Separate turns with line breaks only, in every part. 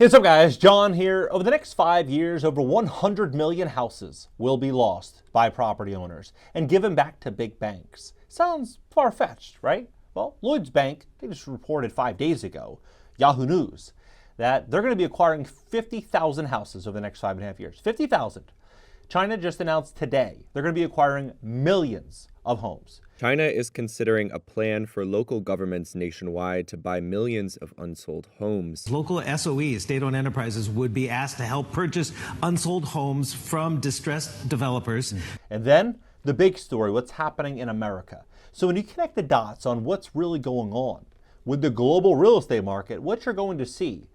Hey, what's up guys, John here. Over the next 5 years, over 100 million houses will be lost by property owners and given back to big banks. Sounds far-fetched, right? Well, Lloyds Bank, they just reported 5 days ago, Yahoo News, that they're going to be acquiring 50,000 houses over the next 5.5 years. 50,000. China just announced today they're going to be acquiring millions of homes.
China is considering a plan for local governments nationwide to buy millions of unsold homes.
Local SOEs, state-owned enterprises, would be asked to help purchase unsold homes from distressed developers.
And then the big story, what's happening in America. So when you connect the dots on what's really going on with the global real estate market, what you're going to see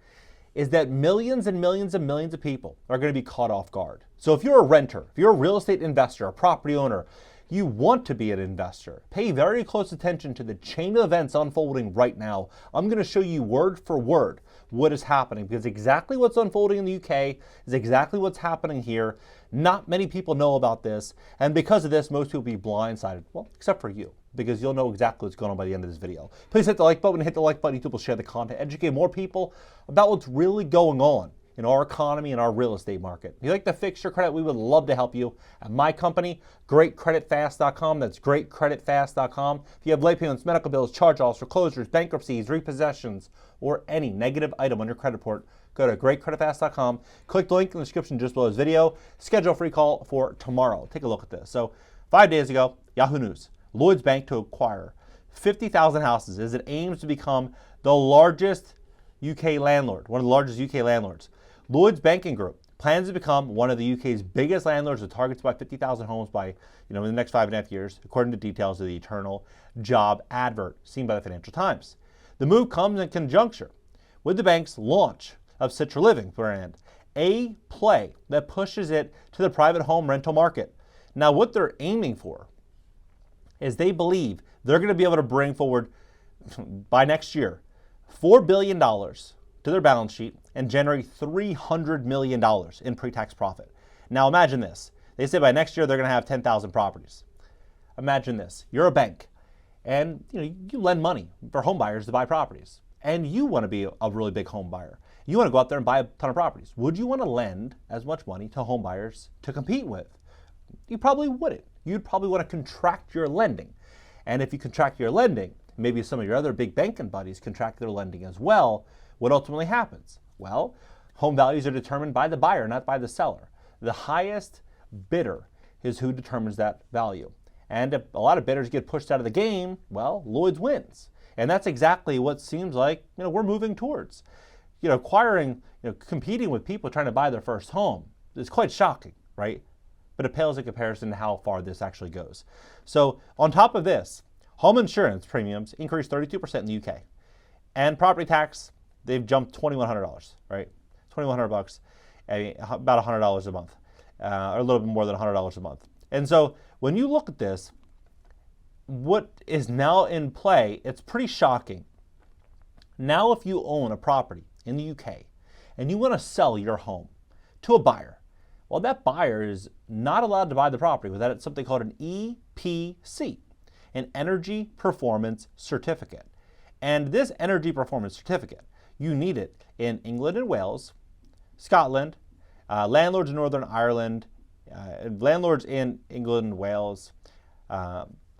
is that millions and millions and millions of people are going to be caught off guard. So if you're a renter, if you're a real estate investor, a property owner, you want to be an investor, pay very close attention to the chain of events unfolding right now. I'm going to show you word for word what is happening, because exactly what's unfolding in the UK is exactly what's happening here. Not many people know about this, and because of this, most people will be blindsided. Well, except for you, because you'll know exactly what's going on by the end of this video. Please hit the like button, hit the like button. YouTube will share the content, educate more people about what's really going on in our economy and our real estate market. If you'd like to fix your credit, we would love to help you. At my company, GreatCreditFast.com. That's GreatCreditFast.com. If you have late payments, medical bills, charge-offs, foreclosures, bankruptcies, repossessions, or any negative item on your credit report, go to GreatCreditFast.com. Click the link in the description just below this video. Schedule a free call for tomorrow. Take a look at this. So 5 days ago, Yahoo News, Lloyds Bank to acquire 50,000 houses as it aims to become the largest UK landlord, one of the largest UK landlords. Lloyds Banking Group plans to become one of the UK's biggest landlords with targets to buy 50,000 homes by, in the next 5.5 years, according to details of the Eternal Job advert seen by the Financial Times. The move comes in conjunction with the bank's launch of Citra Living brand, a play that pushes it to the private home rental market. Now, what they're aiming for is they believe they're going to be able to bring forward, by next year, $4 billion to their balance sheet and generate $300 million in pre-tax profit. Now imagine this. They say by next year they're going to have 10,000 properties. Imagine this. You're a bank and you lend money for home buyers to buy properties. And you want to be a really big home buyer. You want to go out there and buy a ton of properties. Would you want to lend as much money to home buyers to compete with? You probably wouldn't. You'd probably want to contract your lending. And if you contract your lending, maybe some of your other big banking buddies contract their lending as well, what ultimately happens? Well, home values are determined by the buyer, not by the seller. The highest bidder is who determines that value. And if a lot of bidders get pushed out of the game, well, Lloyds wins. And that's exactly what seems like we're moving towards. Acquiring, competing with people trying to buy their first home is quite shocking, right? But it pales in comparison to how far this actually goes. So on top of this, home insurance premiums increased 32% in the UK. And property tax, they've jumped $2,100, right? $2,100, about $100 a month, or a little bit more than $100 a month. And so when you look at this, what is now in play, it's pretty shocking. Now if you own a property in the UK and you want to sell your home to a buyer, well, that buyer is not allowed to buy the property without something called an EPC, an Energy Performance Certificate. And this Energy Performance Certificate, you need it in England and Wales, Scotland, landlords in Northern Ireland, landlords in England and Wales,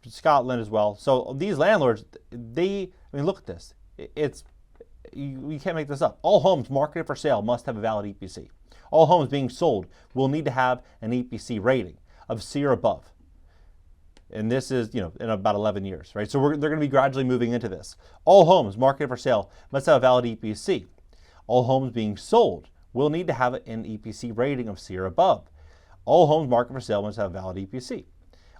Scotland as well. So these landlords, look at this. You can't make this up. All homes marketed for sale must have a valid EPC. All homes being sold will need to have an EPC rating of C or above. And this is, in about 11 years, right? So they're going to be gradually moving into this. All homes marketed for sale must have a valid EPC. All homes being sold will need to have an EPC rating of C or above. All homes marketed for sale must have a valid EPC.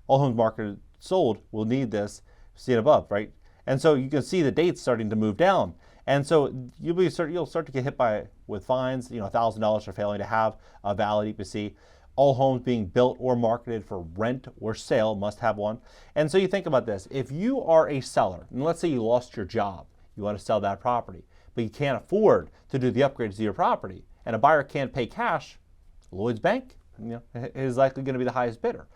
All homes marketed sold will need this C and above, right? And so you can see the dates starting to move down. And so you'll start to get hit with fines, $1,000 for failing to have a valid EPC. All homes being built or marketed for rent or sale must have one. And so you think about this. If you are a seller, and let's say you lost your job, you want to sell that property, but you can't afford to do the upgrades to your property, and a buyer can't pay cash, Lloyds Bank is likely going to be the highest bidder.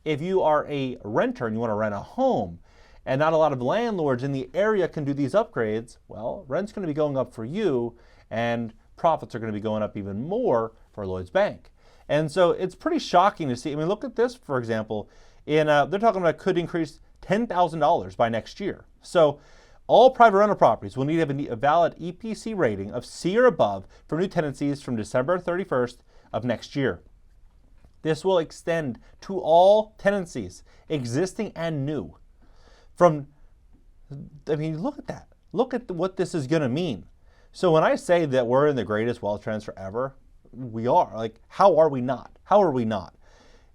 If you are a renter and you want to rent a home, and not a lot of landlords in the area can do these upgrades, well, rent's going to be going up for you, and profits are going to be going up even more for Lloyd's Bank. And so it's pretty shocking to see. I mean, look at this, for example. They're talking about could increase $10,000 by next year. So all private rental properties will need to have a valid EPC rating of C or above for new tenancies from December 31st of next year. This will extend to all tenancies, existing and new. Look at that. Look at what this is going to mean. So when I say that we're in the greatest wealth transfer ever, we are. Like, how are we not? How are we not?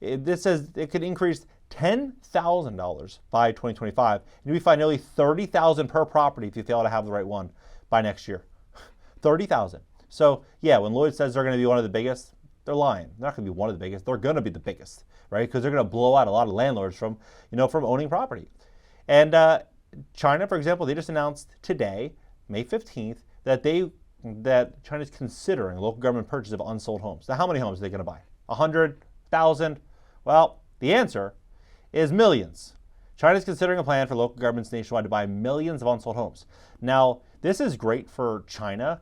This says it could increase $10,000 by 2025, and we find nearly $30,000 per property if you fail to have the right one by next year. $30,000. So yeah, when Lloyd says they're going to be one of the biggest, they're lying. They're not going to be one of the biggest. They're going to be the biggest, right? Because they're going to blow out a lot of landlords from owning property. And China, for example, they just announced today, May 15th, that China's considering local government purchase of unsold homes. Now, how many homes are they going to buy? 100,000? Well, the answer is millions. China's considering a plan for local governments nationwide to buy millions of unsold homes. Now, this is great for China's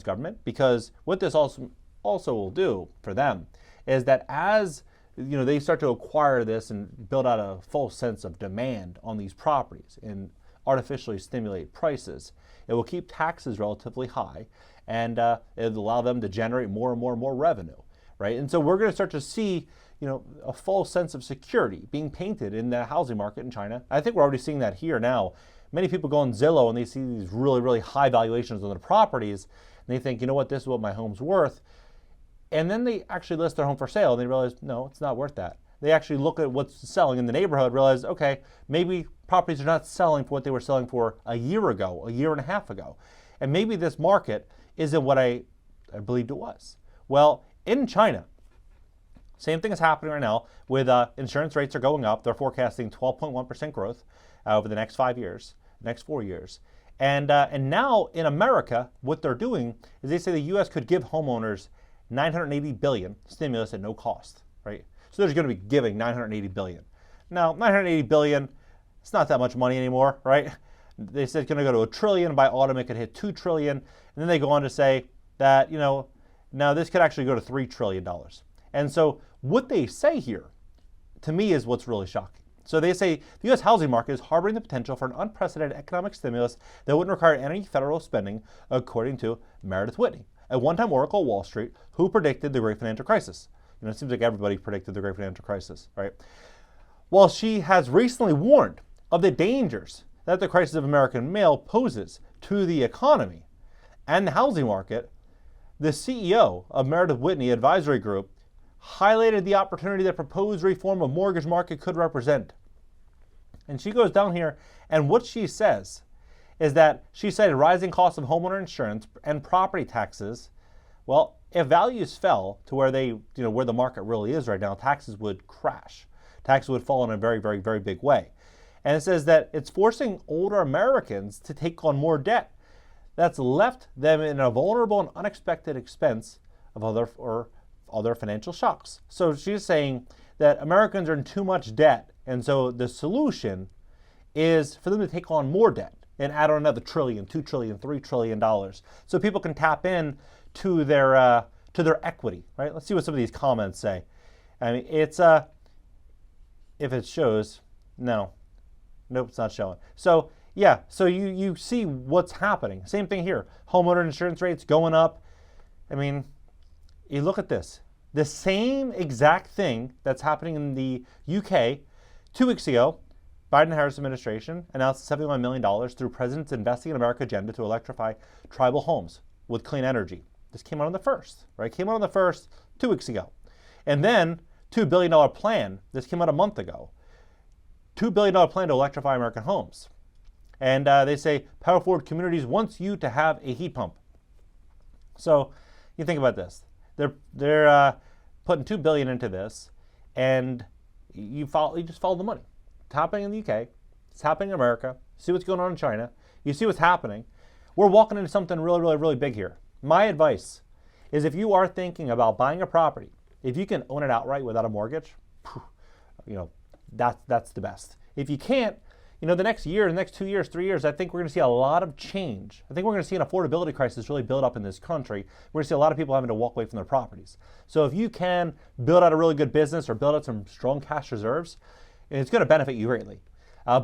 government, because what this also will do for them is that as they start to acquire this and build out a false sense of demand on these properties and artificially stimulate prices, it will keep taxes relatively high, and it'll allow them to generate more and more and more revenue, right? And so we're going to start to see a false sense of security being painted in the housing market in China. I think we're already seeing that here now. Many people go on Zillow and they see these really, really high valuations on their properties, and they think, you know what, this is what my home's worth. And then they actually list their home for sale, and they realize, no, it's not worth that. They actually look at what's selling in the neighborhood, realize, okay, maybe properties are not selling for what they were selling for a year ago, a year and a half ago. And maybe this market isn't what I believed it was. Well, in China, same thing is happening right now with insurance rates are going up. They're forecasting 12.1% growth over the next 4 years. And now in America, what they're doing is they say the U.S. could give homeowners $980 billion stimulus at no cost, right? So they're going to be giving $980 billion. Now, $980 billion, it's not that much money anymore, right? They said it's going to go to $1 trillion. By autumn, it could hit $2 trillion. And then they go on to say that, now this could actually go to $3 trillion. And so what they say here, to me, is what's really shocking. So they say the U.S. housing market is harboring the potential for an unprecedented economic stimulus that wouldn't require any federal spending, according to Meredith Whitney, a one-time oracle at Wall Street who predicted the Great Financial Crisis. It seems like everybody predicted the Great Financial Crisis, right? While she has recently warned of the dangers that the crisis of American mail poses to the economy and the housing market, the CEO of Meredith Whitney Advisory Group highlighted the opportunity that proposed reform of mortgage market could represent. And she goes down here, and what she says is that she cited rising costs of homeowner insurance and property taxes. Well, if values fell to where where the market really is right now, taxes would crash. Taxes would fall in a very, very, very big way. And it says that it's forcing older Americans to take on more debt that's left them in a vulnerable and unexpected expense of other financial shocks. So she's saying that Americans are in too much debt, and so the solution is for them to take on more debt and add on another $1 trillion, $2 trillion, $3 trillion, so people can tap in to their equity, right? Let's see what some of these comments say. I mean, it's if it shows, nope, it's not showing. So yeah, so you see what's happening. Same thing here. Homeowner insurance rates going up. I mean, you look at this. The same exact thing that's happening in the UK 2 weeks ago. Biden-Harris administration announced $71 million through President's Investing in America agenda to electrify tribal homes with clean energy. This came out on the 1st, right? Came out on the 1st 2 weeks ago. And then $2 billion plan. This came out a month ago. $2 billion plan to electrify American homes. And they say Power Forward Communities wants you to have a heat pump. So you think about this. They're putting $2 billion into this, and you just follow the money. It's happening in the UK. It's happening in America. See what's going on in China. You see what's happening. We're walking into something really, really, really big here. My advice is, if you are thinking about buying a property, if you can own it outright without a mortgage, that's the best. If you can't, the next year, the next 2 years, 3 years, I think we're going to see a lot of change. I think we're going to see an affordability crisis really build up in this country. We're going to see a lot of people having to walk away from their properties. So if you can build out a really good business or build out some strong cash reserves, it's going to benefit you greatly.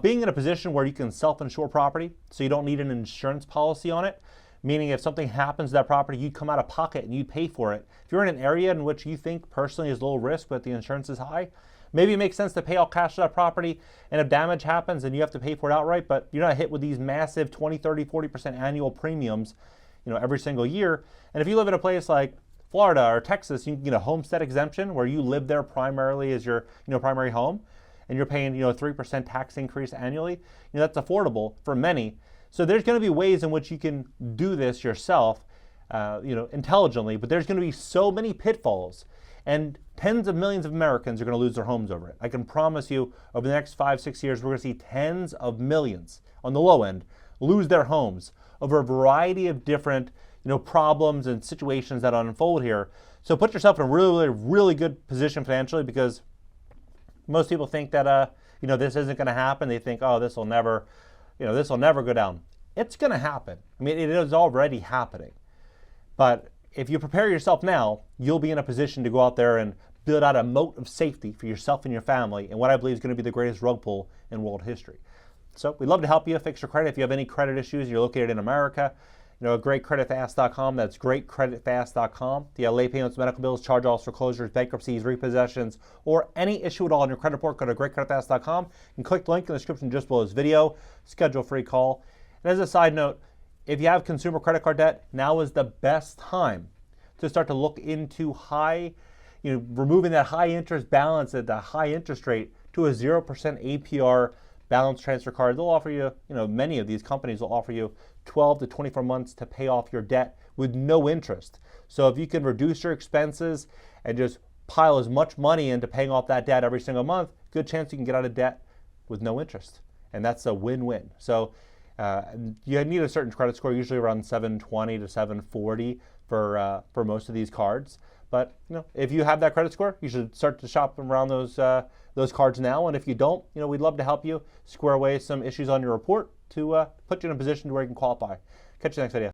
Being in a position where you can self-insure property, so you don't need an insurance policy on it, meaning if something happens to that property, you come out of pocket and you pay for it. If you're in an area in which you think personally is low risk, but the insurance is high, maybe it makes sense to pay all cash for that property, and if damage happens and you have to pay for it outright, but you're not hit with these massive 20, 30, 40% annual premiums, every single year. And if you live in a place like Florida or Texas, you can get a homestead exemption where you live there primarily as your primary home, and you're paying 3% tax increase annually. That's affordable for many. So there's going to be ways in which you can do this yourself, intelligently, but there's going to be so many pitfalls, and tens of millions of Americans are going to lose their homes over it. I can promise you, over the next 5, 6 years, we're going to see tens of millions on the low end lose their homes over a variety of different problems and situations that unfold here. So put yourself in a really, really good position financially, because most people think that this isn't going to happen. They think, oh, this will never go down. It's going to happen. I mean, it is already happening. But if you prepare yourself now, you'll be in a position to go out there and build out a moat of safety for yourself and your family, and what I believe is going to be the greatest rug pull in world history. So we'd love to help you fix your credit. If you have any credit issues, you're located in America, GreatCreditFast.com. That's GreatCreditFast.com. If you have late payments, medical bills, charge-offs, foreclosures, bankruptcies, repossessions, or any issue at all on your credit report, go to GreatCreditFast.com and click the link in the description just below this video. Schedule a free call. And as a side note, if you have consumer credit card debt, now is the best time to start to look into removing that high interest balance at the high interest rate to a 0% APR balance transfer card. They'll offer you, many of these companies will offer you 12 to 24 months to pay off your debt with no interest. So if you can reduce your expenses and just pile as much money into paying off that debt every single month, good chance you can get out of debt with no interest. And that's a win-win. So you need a certain credit score, usually around 720 to 740 for most of these cards. But if you have that credit score, you should start to shop around those cards now. And if you don't, we'd love to help you square away some issues on your report to put you in a position where you can qualify. Catch you next video.